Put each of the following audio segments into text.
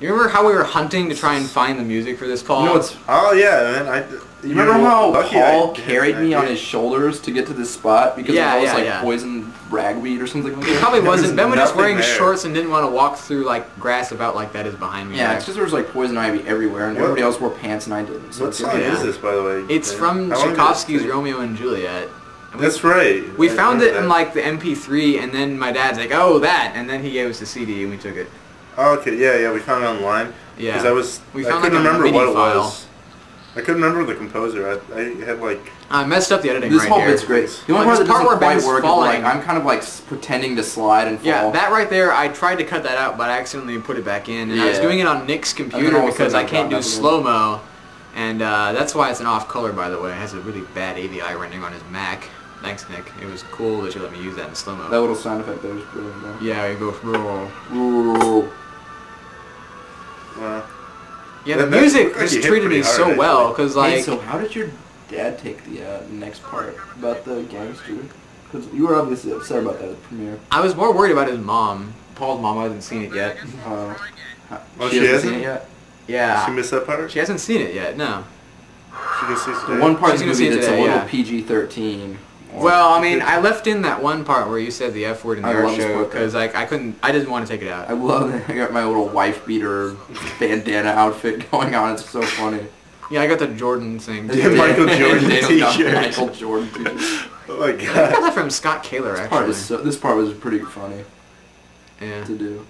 You remember how we were hunting to try and find the music for this, Paul? You know what's... Oh yeah, man. You remember how Paul carried me on his shoulders to get to this spot because of all this like poison ragweed or something like that? It probably wasn't. Ben was just wearing there. shorts and didn't want to walk through like grass about like that is behind me. Yeah, it's because there was like poison ivy everywhere and everybody else wore pants and I didn't. So what song is this, by the way? It's from Tchaikovsky's Romeo and Juliet. That's right. We found it in like the MP3 and then my dad's like, oh that, and then he gave us the CD and we took it. Oh, okay, yeah, we found it online. Yeah. Because I couldn't remember what it was. I couldn't remember the composer. I had like... I messed up the editing this right whole here. bit's great. The only part that doesn't quite work is like, I'm kind of like pretending to slide and fall. Yeah, that right there, I tried to cut that out, but I accidentally put it back in. And I was doing it on Nick's computer because I can't do slow-mo. And that's why it's an off color, by the way. It has a really bad AVI rendering on his Mac. Thanks, Nick. It was cool that you let me use that in slow-mo. That little sound effect there was brilliant, though. Yeah, you go... Yeah, the music just treated me so well, because like... Hey, so how did your dad take the next part about the gangster? Because you were obviously upset about that at the premiere. I was more worried about his mom. Paul's mom hasn't seen it yet. She hasn't seen it yet? Yeah. She missed that part? She hasn't seen it yet, no. She can see today. The one part of the movie that's a little PG-13. Well, I mean, I left in that one part where you said the F word in the art show because I didn't want to take it out. I love it. I got my little wife beater bandana outfit going on. It's so funny. Yeah, I got the Jordan thing. Yeah, Michael Jordan t-shirt. Michael Jordan t-shirt. Oh my god. I got that from Scott Kaler, actually. This part was pretty funny. Yeah. To do.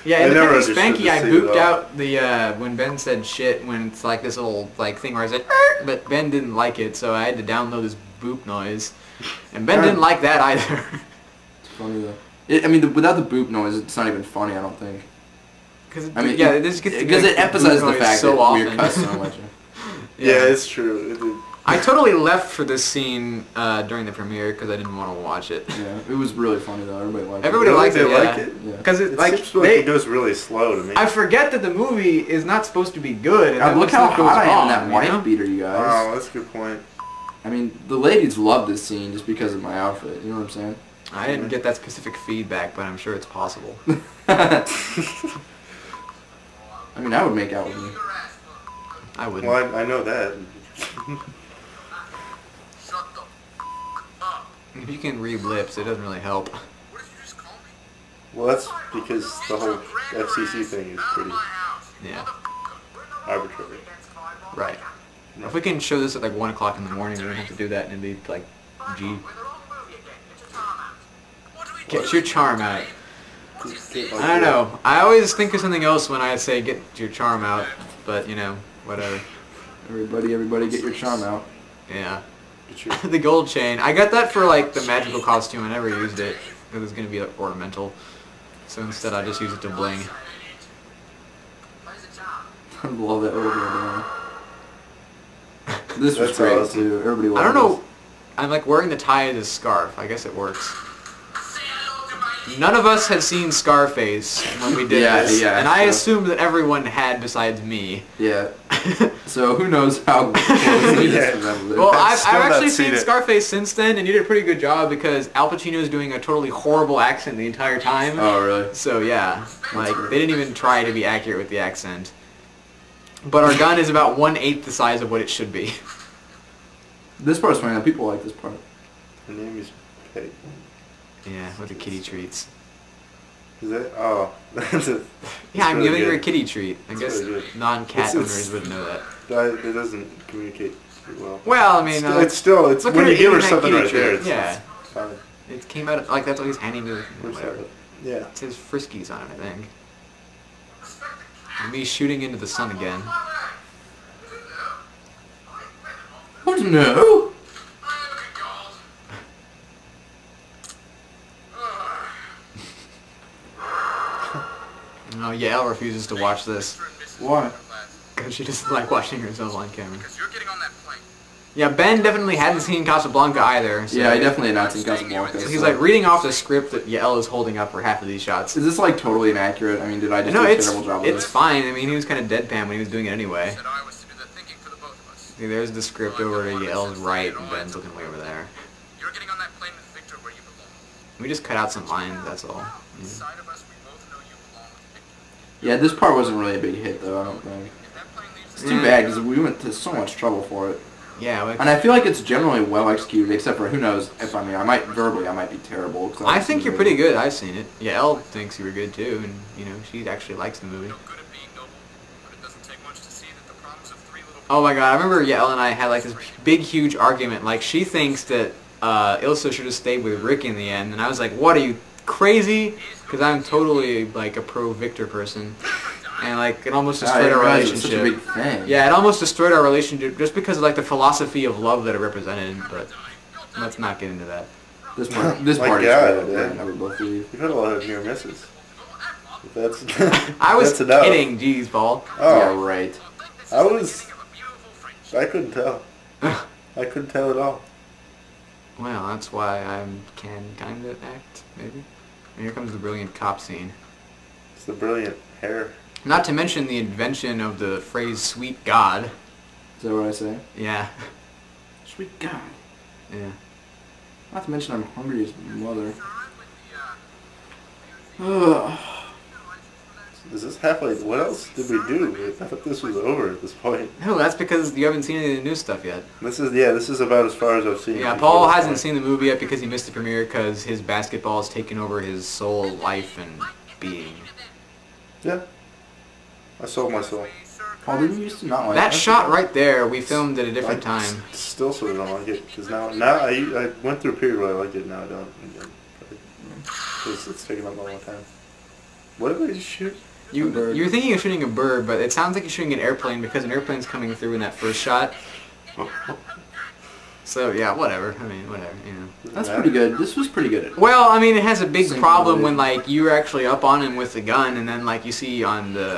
Yeah, in the Peppy Spanky, I booped out the when Ben said shit when it's like this little like thing where I said, but Ben didn't like it, so I had to download this boop noise, and Ben didn't like that either. It's funny though. I mean, without the boop noise, it's not even funny. I don't think. Because it emphasizes the fact that we're cuss so much. Yeah, it's true. I totally left for this scene during the premiere because I didn't want to watch it. Yeah, it was really funny though. Everybody liked it. Everybody liked it. Like it? Yeah. Because it seems like it goes really slow to me. I forget that the movie is not supposed to be good. And look how hot I am in that wife beater, you guys. Oh, that's a good point. I mean, the ladies love this scene just because of my outfit. You know what I'm saying? I didn't get that specific feedback, but I'm sure it's possible. I mean, I would make out with you. I wouldn't. Well, I know that. If you can read lips, it doesn't really help. Well, that's because the whole FCC thing is pretty arbitrary. Right. If we can show this at like 1 o'clock in the morning, we don't have to do that and it'd be like, G. Get your charm out. I don't know. I always think of something else when I say get your charm out, but you know, whatever. Everybody get your charm out. Yeah. The gold chain. I got that for like the magical costume. I never used it because it was going to be like, ornamental. So instead I just used it to bling. I love that little bandana. This was great too. Everybody loved it. I don't know. I'm like wearing the tie as a scarf. I guess it works. None of us had seen Scarface when we did this, and I assumed that everyone had besides me. Yeah. So who knows how close it is to them. Well, I've actually seen Scarface since then, and you did a pretty good job because Al Pacino's doing a totally horrible accent the entire time. Oh, really? So yeah, like they didn't even try to be accurate with the accent. But our gun is about 1/8 the size of what it should be. This part's funny. People like this part. Her name is Peg. Yeah, with the kitty treats. Is that? Oh, that's a... Yeah, I'm giving her a kitty treat. I guess non-cat owners would know that. It doesn't communicate pretty well. Well, I mean... It's still when you give her something right there, it's fine. It came out, like, that's what he's handing me. Yeah. It says Friskies on it, I think. And me shooting into the sun again. Oh, no! Oh, Yael refuses to watch this. Why? Because she doesn't like watching herself on camera. Yeah, Ben definitely hadn't seen Casablanca either. So yeah, I definitely had not seen Casablanca. So he's like reading off the script that Yael is holding up for half of these shots. Is this like totally inaccurate? I mean, did I just do a terrible job of it? It's fine. I mean, he was kind of deadpan when he was doing it anyway. See, there's the script over to Yael's right, and Ben's looking way over there. We just cut out some lines, that's all. Yeah, this part wasn't really a big hit, though, I don't think. It's too bad, because we went to so much trouble for it. Yeah, and I feel like it's generally well executed, except for, who knows, if I might be terrible. I think you're pretty good. I've seen it. Yeah, Elle thinks you were good too, and you know she actually likes the movie. Oh my god, I remember Elle and I had like this big, huge argument. Like she thinks that Ilsa should have stayed with Rick in the end, and I was like, "What are you crazy?" Because I'm totally like a pro Victor person. And like it almost destroyed our relationship. Such a big thing. Yeah, it almost destroyed our relationship just because of like the philosophy of love that it represented. But let's not get into that. This part is great. I would both leave. You've had a lot of near misses. That's I was kidding, jeez, Paul. Oh, yeah, right. I couldn't tell. I couldn't tell at all. Well, that's why I can kind of act, maybe. And here comes the brilliant cop scene. It's the brilliant hair. Not to mention the invention of the phrase "sweet God." Is that what I say? Yeah. Sweet God. Yeah. Not to mention I'm hungry as mother. Ugh. Is this halfway? What else did we do? I thought this was over at this point. No, that's because you haven't seen any of the new stuff yet. This is about as far as I've seen. Yeah, Paul hasn't seen the movie yet because he missed the premiere because his basketball has taken over his soul, life, and being. Yeah. I sold my soul. Paul, didn't you used to not like that shot right there? We filmed at a different time. Still sort of don't like it because now I went through a period where I liked it. Now I don't. Because it's taking up a long time. What did I just shoot? You're thinking of shooting a bird, but it sounds like you're shooting an airplane because an airplane's coming through in that first shot. So yeah, whatever. I mean, whatever. You know. That's pretty good. This was pretty good. Well, I mean, it has a big problem when like you're actually up on him with the gun, and then like you see on the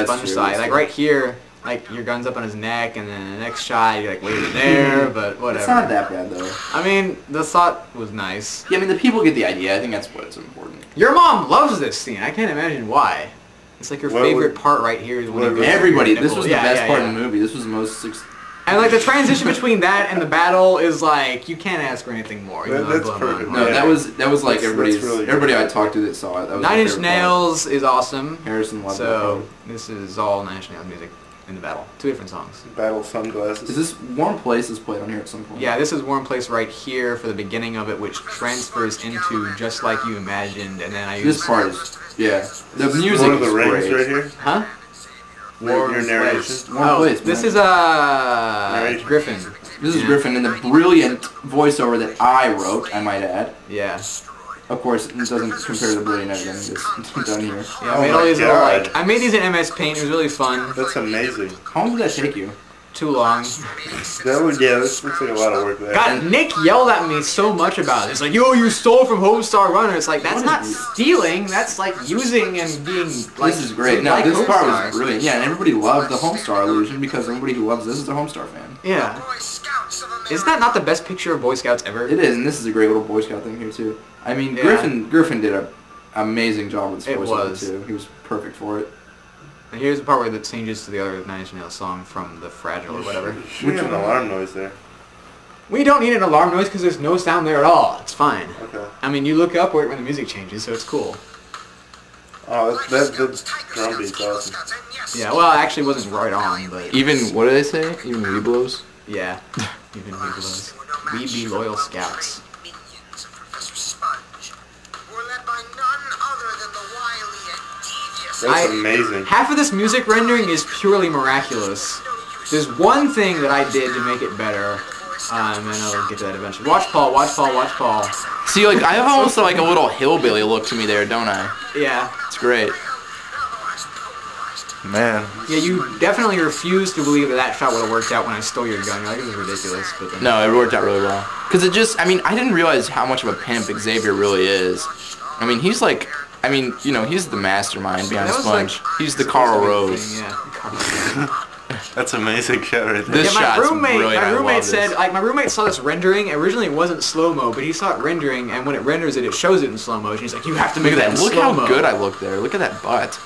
sponge side, like right here, like your gun's up on his neck, and then the next shot you're like waving there, but whatever. It's not that bad though. I mean, the thought was nice. Yeah, I mean the people get the idea. I think that's what's important. Your mom loves this scene. I can't imagine why. It's like your favorite part right here is when everybody. This was the best part of the movie. This was the most. And like the transition between that and the battle is like you can't ask for anything more. That's perfect. No, that was like everybody I talked to that saw it. That was Nine Inch Nails is awesome. Harrison loved So this is all Nine Inch Nails music in the battle. 2 different songs. Battle Sunglasses. Is this Warm Place is played on here at some point? Yeah, this is Warm Place right here for the beginning of it, which transfers into Just Like You Imagined, and then I use this part is the music Lord of the Rings great. right here. Huh? Your narration. Warm Place. This is Griffin. This is Griffin and the brilliant voiceover that I wrote, I might add. Yeah. Of course, it doesn't compare to the brilliant editing that's done here. Yeah, I made all these little, like, I made these in MS Paint. It was really fun. That's amazing. How long did that take you? Too long. This looks like a lot of work there. God, Nick yelled at me so much about it. It's like, yo, you stole from Homestar Runner. It's like, that's not stealing. That's like using and being like. This is great. No, this part was brilliant. Yeah, and everybody loved the Homestar illusion because everybody who loves this is a Homestar fan. Yeah. Isn't that not the best picture of Boy Scouts ever? It is, and this is a great little Boy Scout thing here too. I mean, Griffin did an amazing job with this voiceover too. He was perfect for it. And here's the part where it changes to the other Nine Inch Nails song from The Fragile or whatever. We have an alarm noise there. We don't need an alarm noise because there's no sound there at all. It's fine. Okay. I mean, you look up when the music changes, so it's cool. Oh, that drum beat's awesome. Yeah, well, it actually wasn't right on, but... Even, what do they say? Even Weeblos? Yeah, even Weeblos. We be loyal scouts. That's amazing. Half of this music rendering is purely miraculous. There's one thing that I did to make it better, and I'll get to that eventually. Watch Paul, watch Paul, watch Paul. See, like, I have almost like a little hillbilly look to me there, don't I? Yeah. It's great. Man. Yeah, you definitely refuse to believe that shot would have worked out when I stole your gun. You're like, this is ridiculous. But then no, it worked out really well. Because it just, I mean, I didn't realize how much of a pimp Xavier really is. I mean, he's like... I mean, you know, he's the mastermind behind Sponge. Like, he's the Carl Rose. Yeah. That's amazing shot right there. This shot's brilliant. My roommate said, like, my roommate saw this rendering. Originally, it wasn't slow-mo, but he saw it rendering, and when it renders it, it shows it in slow motion. He's like, you have to make that in slow-mo. Look how good I look there. Look at that butt.